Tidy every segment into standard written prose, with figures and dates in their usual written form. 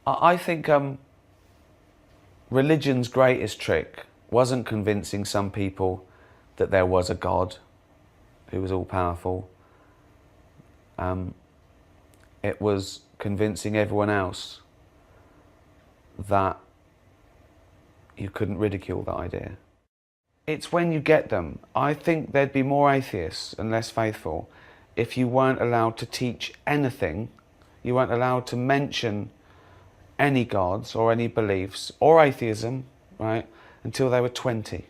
I think religion's greatest trick wasn't convincing some people that there was a God who was all-powerful. It was convincing everyone else that you couldn't ridicule that idea. It's when you get them. I think there'd be more atheists and less faithful if you weren't allowed to teach anything, you weren't allowed to mention any gods or any beliefs or atheism, right, until they were 20.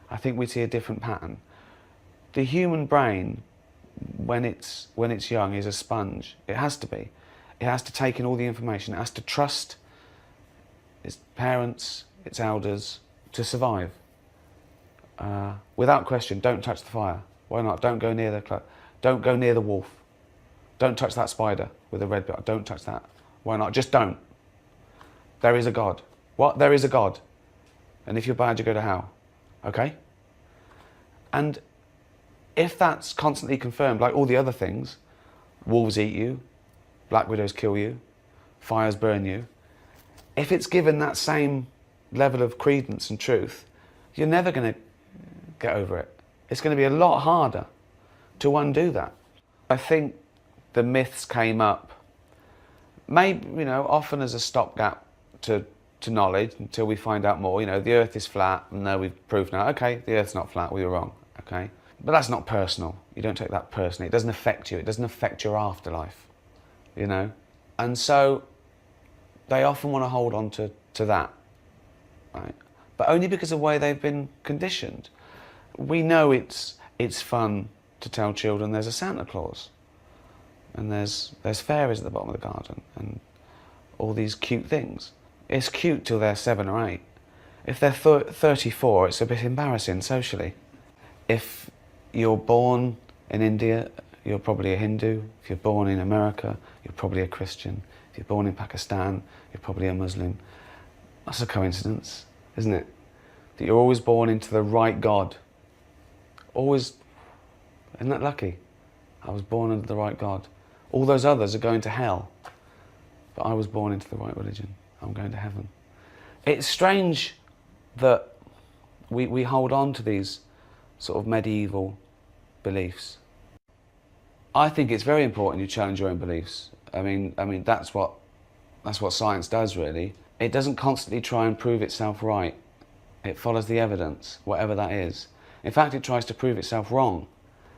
I think we'd see a different pattern. The human brain, when it's young, is a sponge. It has to be. It has to take in all the information. It has to trust its parents, its elders, to survive. Without question, don't touch the fire. Why not? Don't go near the wolf. Don't touch that spider with a red bit. Don't touch that. Why not? Just don't. There is a God. What? There is a God. And if you're bad, you go to hell. Okay? And if that's constantly confirmed, like all the other things, wolves eat you, black widows kill you, fires burn you, if it's given that same level of credence and truth, you're never going to get over it. It's going to be a lot harder to undo that. I think the myths came up, maybe, often as a stopgap to knowledge until we find out more. The Earth is flat, and no, we've proved now, okay, the Earth's not flat, we were wrong, okay? But that's not personal. You don't take that personally. It doesn't affect you. It doesn't affect your afterlife, And so they often want to hold on to that, right? But only because of the way they've been conditioned. We know it's fun to tell children there's a Santa Claus, and there's fairies at the bottom of the garden, and all these cute things. It's cute till they're 7 or 8. If they're 34, it's a bit embarrassing socially. If you're born in India, you're probably a Hindu. If you're born in America, you're probably a Christian. If you're born in Pakistan, you're probably a Muslim. That's a coincidence, isn't it? That you're always born into the right God. Always. Isn't that lucky? I was born into the right God. All those others are going to hell. But I was born into the right religion. I'm going to heaven. It's strange that we hold on to these sort of medieval beliefs. I think it's very important you challenge your own beliefs. I mean that's what science does, really. It doesn't constantly try and prove itself right. It follows the evidence, whatever that is. In fact, it tries to prove itself wrong.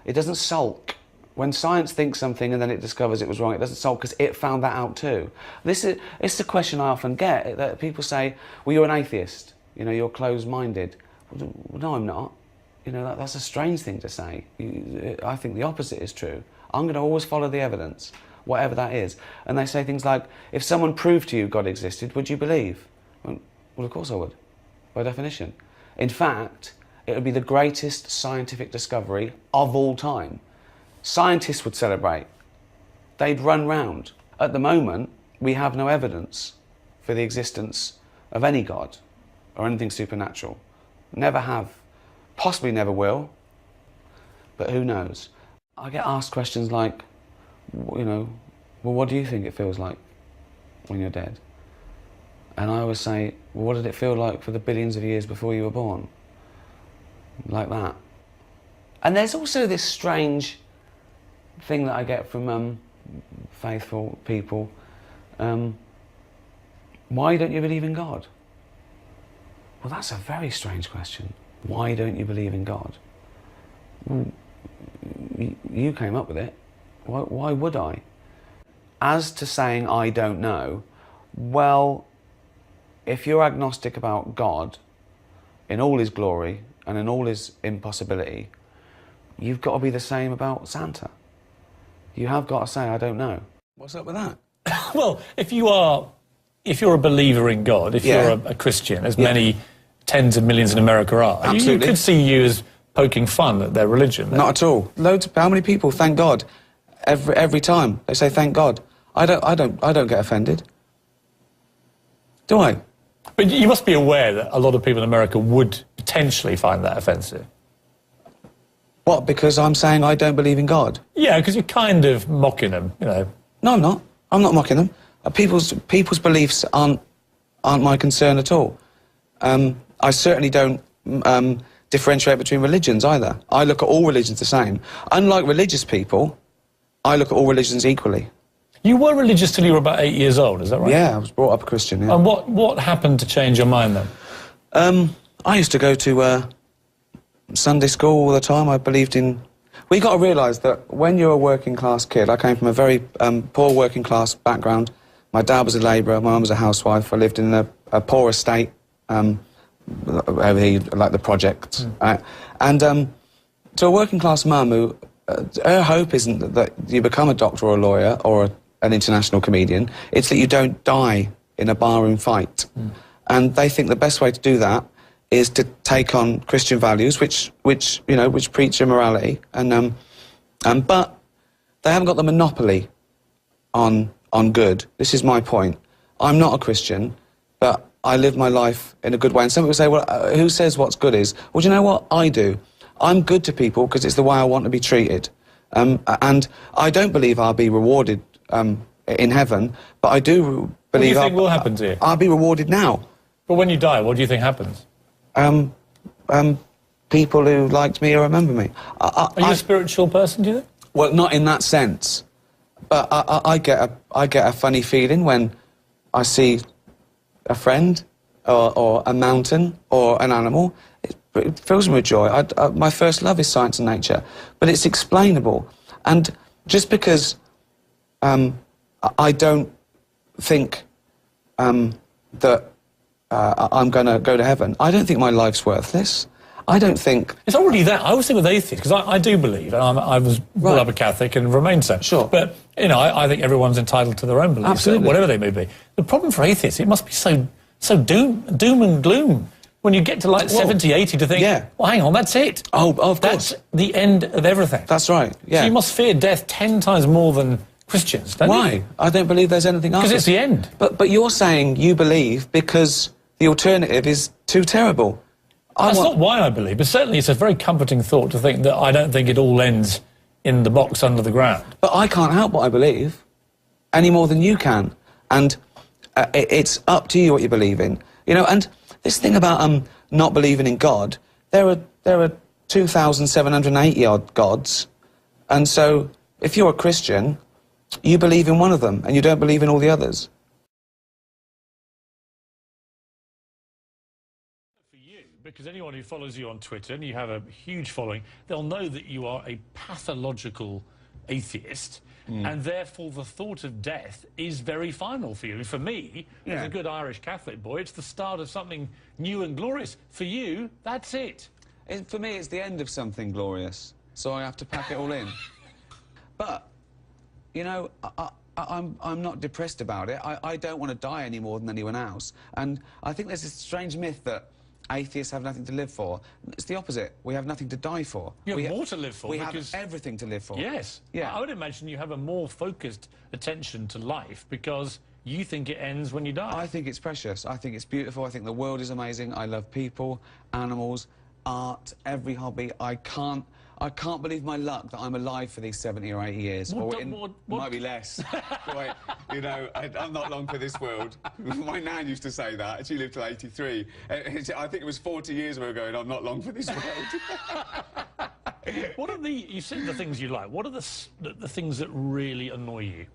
It doesn't sulk. When science thinks something and then it discovers it was wrong, it doesn't sulk because it found that out too. It's the question I often get, that people say, well, you're an atheist, you're closed-minded. Well, no, I'm not. That's a strange thing to say. I think the opposite is true. I'm going to always follow the evidence, whatever that is. And they say things like, if someone proved to you God existed, would you believe? Well, of course I would, by definition. In fact, it would be the greatest scientific discovery of all time. Scientists would celebrate. They'd run round. At the moment, we have no evidence for the existence of any God or anything supernatural. Never have. Possibly never will. But who knows? I get asked questions like, well, what do you think it feels like when you're dead? And I always say, well, what did it feel like for the billions of years before you were born? Like that. And there's also this strange thing that I get from faithful people. Why don't you believe in God? Well, that's a very strange question. Why don't you believe in God? Well, you came up with it. Why would I? As to saying I don't know, well, if you're agnostic about God in all his glory and in all his impossibility, you've got to be the same about Santa. You have got to say, I don't know. What's up with that? Well, if you're a believer in God, if you're a Christian, as many tens of millions in America are, you could see you as poking fun at their religion. Not at all. How many people thank God every time they say thank God? I don't get offended. Do I? But you must be aware that a lot of people in America would potentially find that offensive. What, because I'm saying I don't believe in God? Yeah, because you're kind of mocking them, No, I'm not. I'm not mocking them. People's beliefs aren't my concern at all. I certainly don't differentiate between religions either. I look at all religions the same. Unlike religious people, I look at all religions equally. You were religious till you were about 8 years old, is that right? Yeah, I was brought up a Christian, yeah. And what happened to change your mind then? I used to go to Sunday school all the time. I believed in... Well, you've got to realise that when you're a working-class kid, I came from a very poor working-class background. My dad was a labourer, my mum was a housewife. I lived in a poor estate, over here, like the projects. Right? And to a working-class mum who... her hope isn't that you become a doctor or a lawyer or an international comedian. It's that you don't die in a barroom fight. And they think the best way to do that is to take on Christian values, which preach immorality, but they haven't got the monopoly on good. This is my point. I'm not a Christian, but I live my life in a good way. And some people say, well, who says what's good is? Well, do you know what? I do. I'm good to people because it's the way I want to be treated. And I don't believe I'll be rewarded in heaven, but I do believe... What do you think will happen to you? I'll be rewarded now. But when you die, what do you think happens? People who liked me or remember me. Are you a spiritual person, do you think? Well, not in that sense. But I get a funny feeling when I see a friend or a mountain or an animal. It fills me with joy. My first love is science and nature, but it's explainable. And just because I don't think that I'm going to go to heaven, I don't think my life's worthless. I don't think... It's already that. I always think with atheists, because I do believe, and I was brought up a Catholic and remain so. Sure. But, you know, I think everyone's entitled to their own beliefs, absolutely, whatever they may be. The problem for atheists, it must be so doom and gloom. When you get to like 70, 80 to think, well, hang on, that's it. Oh, of course. That's the end of everything. That's right, yeah. So you must fear death 10 times more than Christians, don't you? Why? I don't believe there's anything after. Because it's the end. But you're saying you believe because the alternative is too terrible. That's not why I believe, but certainly it's a very comforting thought to think that I don't think it all ends in the box under the ground. But I can't help what I believe any more than you can. And it's up to you what you believe in. You know, and this thing about not believing in God, there are 2,780-odd gods, and so if you're a Christian, you believe in one of them, and you don't believe in all the others. For you, because anyone who follows you on Twitter, and you have a huge following, they'll know that you are a pathological atheist, and therefore the thought of death is very final for you. For me, as a good Irish Catholic boy, it's the start of something new and glorious. For you, that's it. For me, it's the end of something glorious, so I have to pack it all in. But, you know, I'm not depressed about it. I don't want to die any more than anyone else. And I think there's this strange myth that atheists have nothing to live for. It's the opposite. We have nothing to die for. You have more to live for. We have everything to live for. Yes. Yeah. I would imagine you have a more focused attention to life because you think it ends when you die. I think it's precious. I think it's beautiful. I think the world is amazing. I love people, animals, art, every hobby. I can't believe my luck that I'm alive for these 70 or 80 years. Might be less. Boy, you know, I'm not long for this world. My nan used to say that. She lived till 83. I think it was 40 years ago going, I'm not long for this world. What are you said the things you like. What are the things that really annoy you?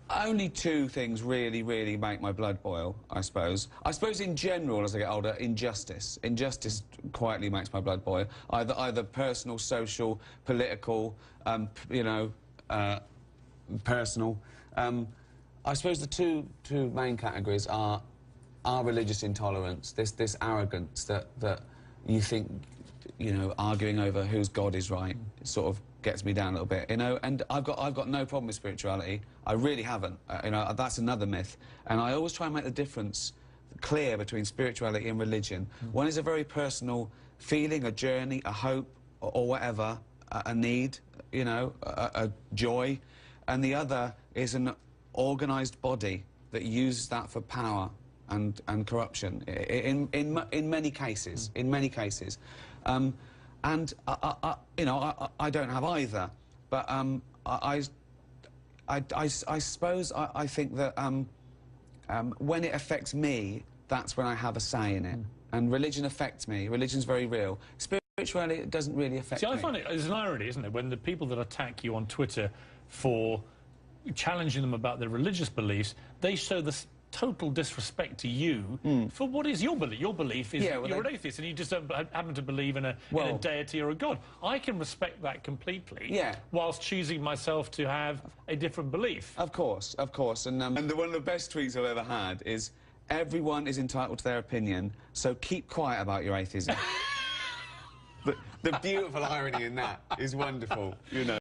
Only two things really, really make my blood boil, I suppose. I suppose in general, as I get older, injustice. Injustice quietly makes my blood boil. Either personal, social, political, you know, personal. I suppose the two main categories are religious intolerance, this arrogance that you think, you know, arguing over whose God is right sort of gets me down a little bit, you know, and I've got no problem with spirituality. I really haven't. You know, that's another myth. And I always try and make the difference clear between spirituality and religion. One is a very personal feeling, a journey, a hope, or whatever, a need, you know, a joy. And the other is an organised body that uses that for power and corruption in many cases. In many cases. And you know, I don't have either, but I suppose I think that when it affects me, that's when I have a say in it. And religion affects me. Religion's very real. Spirituality, it doesn't really affect me. See, I find it as an irony, isn't it, when the people that attack you on Twitter for challenging them about their religious beliefs, they show this total disrespect to you for what is your belief. Your belief is you're an atheist and you just don't happen to believe in a deity or a god. I can respect that completely, whilst choosing myself to have a different belief. Of course, of course. And one of the best tweets I've ever had is, everyone is entitled to their opinion, so keep quiet about your atheism. The beautiful irony in that is wonderful, you know.